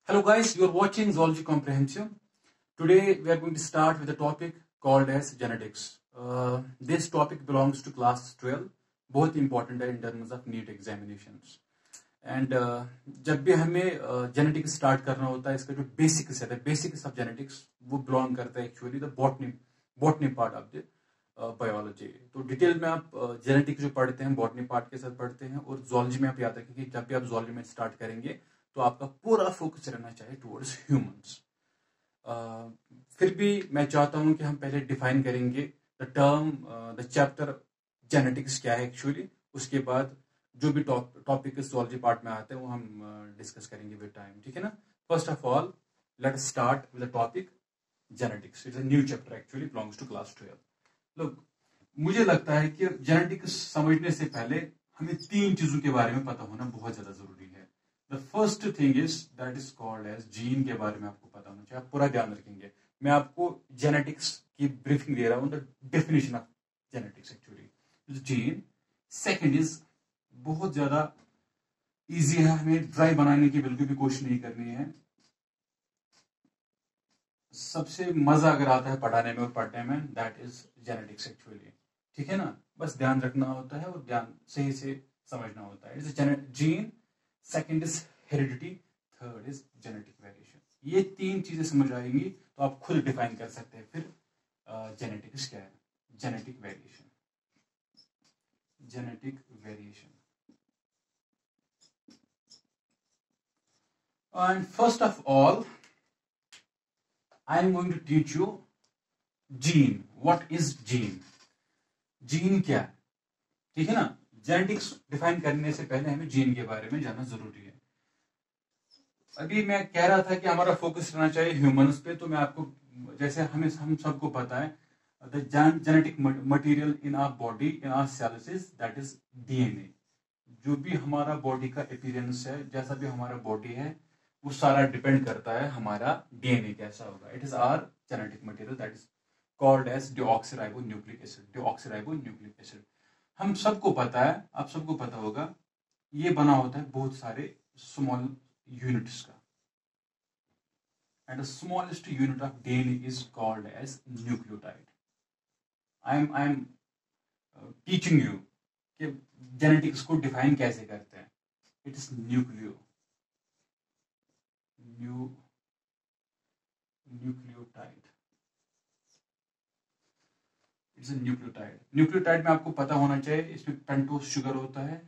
Hello guys, you are watching Zoology Comprehensive. Today we are going to start with a topic called as genetics. This topic belongs to class 12. बहुत important है in terms of NEET examinations. And जब भी हमें genetics start करना होता है, इसका जो basics है, the basics of genetics वो belong करता है actually the botany part of the biology. तो डिटेल में आप जेनेटिक्स जो पढ़ते हैं बॉटनी पार्ट के साथ पढ़ते हैं, और जोलॉजी में आप याद रखें कि जब भी आप जोलॉजी में स्टार्ट करेंगे तो आपका पूरा फोकस रहना चाहिए टुवर्ड्स ह्यूमंस। फिर भी मैं चाहता हूं कि हम पहले डिफाइन करेंगे the term the chapter genetics क्या है एक्चुअली, उसके बाद जो भी टॉपिक जोलॉजी पार्ट में आते हैं वो हम डिस्कस करेंगे विद टाइम, ठीक है ना। First of all let us start with the topic genetics. It's a new chapter actually, belongs to class 12। लोग, मुझे लगता है कि जेनेटिक्स समझने से पहले हमें तीन चीजों के बारे में पता होना बहुत ज्यादा जरूरी है। The first thing is that is called as gene के बारे में आपको पता होना चाहिए, आप पूरा ध्यान रखेंगे। मैं आपको जेनेटिक्स की ब्रीफिंग दे रहा हूं, the definition of genetics actually gene. Second is बहुत ज्यादा इजी है, हमें ड्राई बनाने की बिल्कुल भी कोशिश नहीं करनी है। सबसे मजा अगर आता है पढ़ाने में और पढ़ने में, दैट इज जेनेटिक्स एक्चुअली, ठीक है ना। बस ध्यान रखना होता है और ध्यान सही से समझना होता है। It's gene, second is heredity, third is genetic variation. ये तीन चीजें समझ आएंगी तो आप खुद डिफाइन कर सकते हैं फिर जेनेटिक्स क्या है। Genetic variation, genetic variation. And first of all I am going to teach you gene. What is gene? Gene क्या है, ठीक है ना। जेनेटिक्स डिफाइन करने से पहले हमें जीन के बारे में जानना जरूरी है। अभी मैं कह रहा था कि हमारा फोकस रहना चाहिए ह्यूमंस पे, तो मैं आपको, जैसे हम सबको पता है, the genetic material in our body, in our cells is that is DNA. जो भी हमारा बॉडी का अपीयरेंस है, जैसा भी हमारा बॉडी है, वो सारा डिपेंड करता है हमारा डीएनए कैसा होगा। It is our genetic material that is called as deoxyribonucleic acid. Deoxyribonucleic acid हम सबको पता है, आप सबको पता होगा, ये बना होता है बहुत सारे स्मॉल यूनिट्स का, and the smallest unit of DNA is called as nucleotide. I am teaching you कि जेनेटिक्स को डिफाइन कैसे करते हैं। It is nucleotide. It's a nucleotide. Nucleotide में आपको पता होना चाहिए, इसमें पेंटोस शुगर होता है,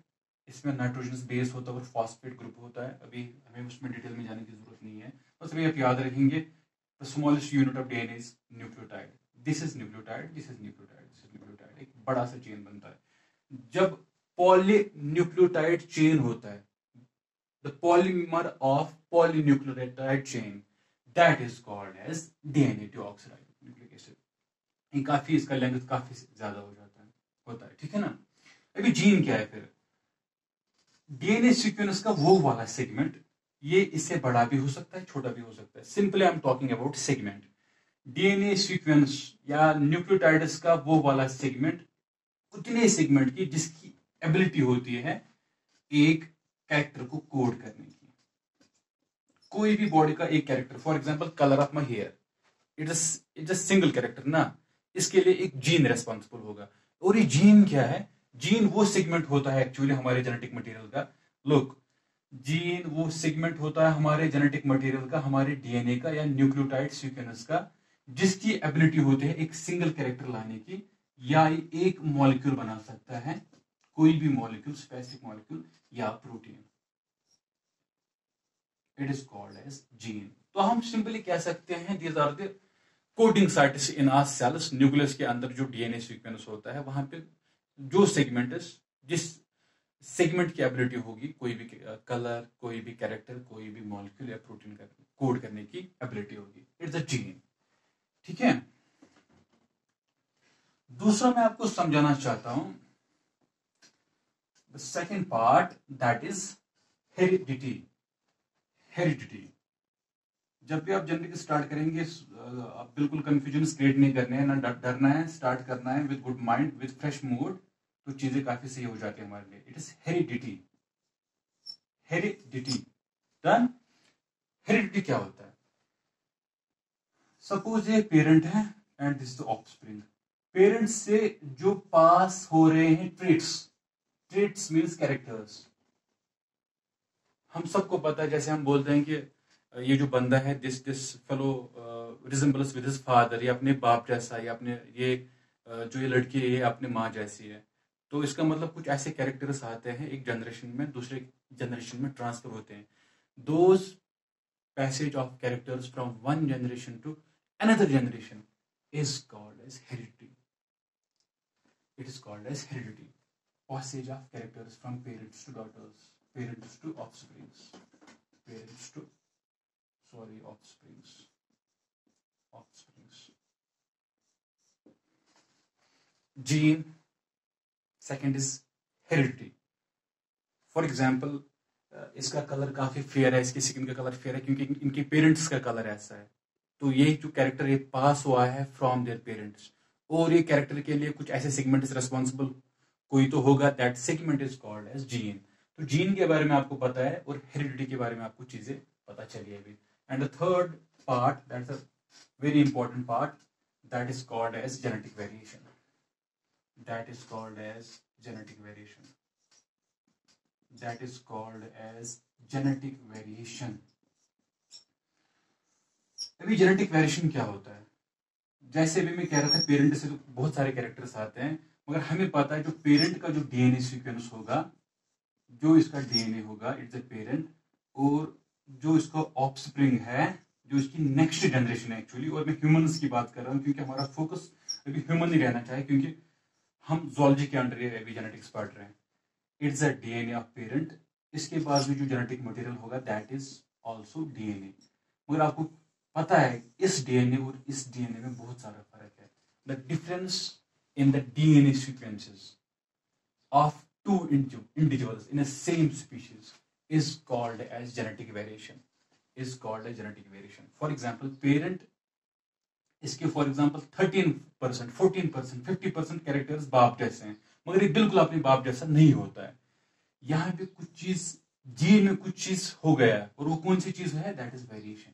इसमें नाइट्रोजनस बेस होता है और फॉस्फेट ग्रुप होता है। अभी हमें उसमें डिटेल में जाने की जरूरत नहीं है, बस अभी आप याद रखेंगे the smallest unit of DNA is nucleotide. This is nucleotide, this is nucleotide, this is nucleotide. एक बड़ा सा चेन बनता है। जब पॉलीन्यूक्लियोटाइड चेन होता है, the polymer of polynucleotide chain, that is called as DNA, deoxyribonucleic acid। ये काफी, इसका लेंथ काफी ज्यादा होता है, ठीक है ना। अभी जीन क्या है फिर? डीएनए सीक्वेंस का वो वाला सेगमेंट, ये इससे बड़ा भी हो सकता है, छोटा भी हो सकता है। Simply I am talking about segment. DNA sequence या न्यूक्लियोटाइड्स का वो वाला सेगमेंट, उतने सेगमेंट की जिसकी एबिलिटी होती है एक कैरेक्टर को कोड करने की। कोई भी बॉडी का एक character, for example colour of my hair, it's a single character ना, इसके लिए एक जीन रेस्पॉन्सिबल होगा। और ये जीन क्या है? जीन वो सेगमेंट होता है एक्चुअली हमारे जेनेटिक मटेरियल का। लुक, जीन वो सेगमेंट होता है हमारे जेनेटिक मटेरियल का, हमारे डीएनए का या न्यूक्लियोटाइड सीक्वेंस का, जिसकी एबिलिटी होती है एक सिंगल कैरेक्टर लाने की, या एक मॉलिक्यूल बना सकता है, कोई भी मॉलिक्यूल, स्पेसिफिक मॉलिक्यूल या protein. It is called as gene. तो हम सिंपली कह सकते हैं these are the coding sites in our cells. Nucleus के अंदर जो डीएनए सीक्वेंस होता है, वहां पे जो सेगमेंट, जिस सेगमेंट की एबिलिटी होगी, कोई भी कलर, कोई भी कैरेक्टर, कोई भी मॉलिक्यूल या प्रोटीन का कोड करने की एबिलिटी होगी, इट्स अ जीन, ठीक है। दूसरा मैं आपको समझाना चाहता हूं the second part, that is heredity। Heredity. जब भी आप जेनेटिक्स स्टार्ट करेंगे, आप बिल्कुल कंफ्यूजन क्रिएट नहीं करने हैं, ना डरना है, स्टार्ट करना है with good mind, with fresh mood, तो चीजें काफी सही हो जाती है हमारे लिए। It is heredity, heredity. Done. Heredity क्या होता है? सपोज ये पेरेंट है and this the offspring. Parents से जो पास हो रहे हैं ट्रेट्स मीन्स कैरेक्टर्स। हम सबको पता है, जैसे हम बोलते हैं कि ये जो बंदा है this fellow resembles with his father, ये अपने बाप जैसा, ये अपने जो ये लड़की है ये अपने माँ जैसी है। तो इसका मतलब कुछ ऐसे कैरेक्टर्स आते हैं एक जनरेशन में दूसरे जनरेशन में ट्रांसफर होते हैं। Those passage of characters from one generation to another generation is called as heredity. It is called as heredity. Passage of characters from parents to daughters, parents to offsprings, offsprings. Gene. Second is heredity. For example, इसका colour काफी fair है, इसकी skin का colour fair है क्योंकि इनके parents का colour ऐसा है। तो ये जो कैरेक्टर ये पास हुआ है फ्रॉम देयर पेरेंट्स, और ये कैरेक्टर के लिए कुछ ऐसे सेगमेंट इज रिस्पॉन्सिबल, कोई तो होगा, that segment is called as gene. तो जीन के बारे में आपको पता है और हेरिडिटी के बारे में आपको चीजें पता चली है अभी। And the third part, that's a very important part, that is called as genetic variation. That is called as genetic variation. That is called as genetic variation. अभी जेनेटिक वेरिएशन क्या होता है? जैसे अभी मैं कह रहा था पेरेंट से तो बहुत सारे कैरेक्टर्स आते हैं, मगर हमें पता है जो पेरेंट का जो डीएनए सीक्वेंस होगा, जो इसका डीएनए होगा, इट्स अ पेरेंट, और जो इसका ऑफस्प्रिंग है, जो इसकी नेक्स्ट जनरेशन है एक्चुअली। और मैं ह्यूमंस की बात कर रहा हूँ क्योंकि हमारा फोकस अभी ह्यूमन ही रहना चाहिए, क्योंकि हम जूलॉजी के अंडर अभी जेनेटिक्स पढ़ रहे हैं। It's a DNA of parent. इसके बाद भी जो जेनेटिक मटेरियल होगा दैट इज ऑल्सो डीएनए। मगर आपको पता है इस डीएनए और इस डीएनए में बहुत सारा फर्क है। The difference in the DNA sequences of two individuals in a same species is called as genetic variation. For example, parent इसके फॉर एग्जाम्पल 13%, 14%, 50% कैरेक्टर्स बाप जैसे हैं, मगर ये बिल्कुल अपने बाप जैसा नहीं होता है। यहाँ पे कुछ चीज जीन में कुछ चीज हो गया है, और वो कौन सी चीज है? That is variation.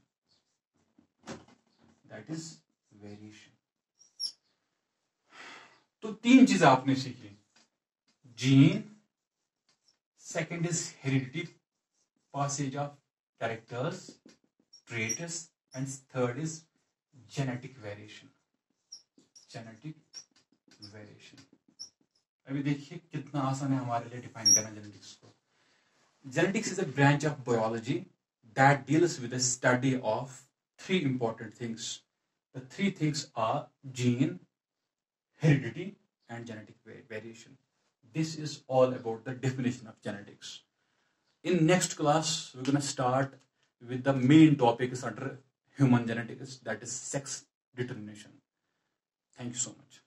तो तीन चीज आपने सीखी, gene, second is heredity, passage of characters, traits, and third is genetic variation. अभी देखिए कितना आसान है हमारे लिए डिफाइन करना जेनेटिक्स को। Genetics is a branch of biology that deals with the study of three important things. The three things are gene, heredity, and genetic variation. This is all about the definition of genetics. In next class, we're going to start with the main topic is under human genetics, that is sex determination. Thank you so much.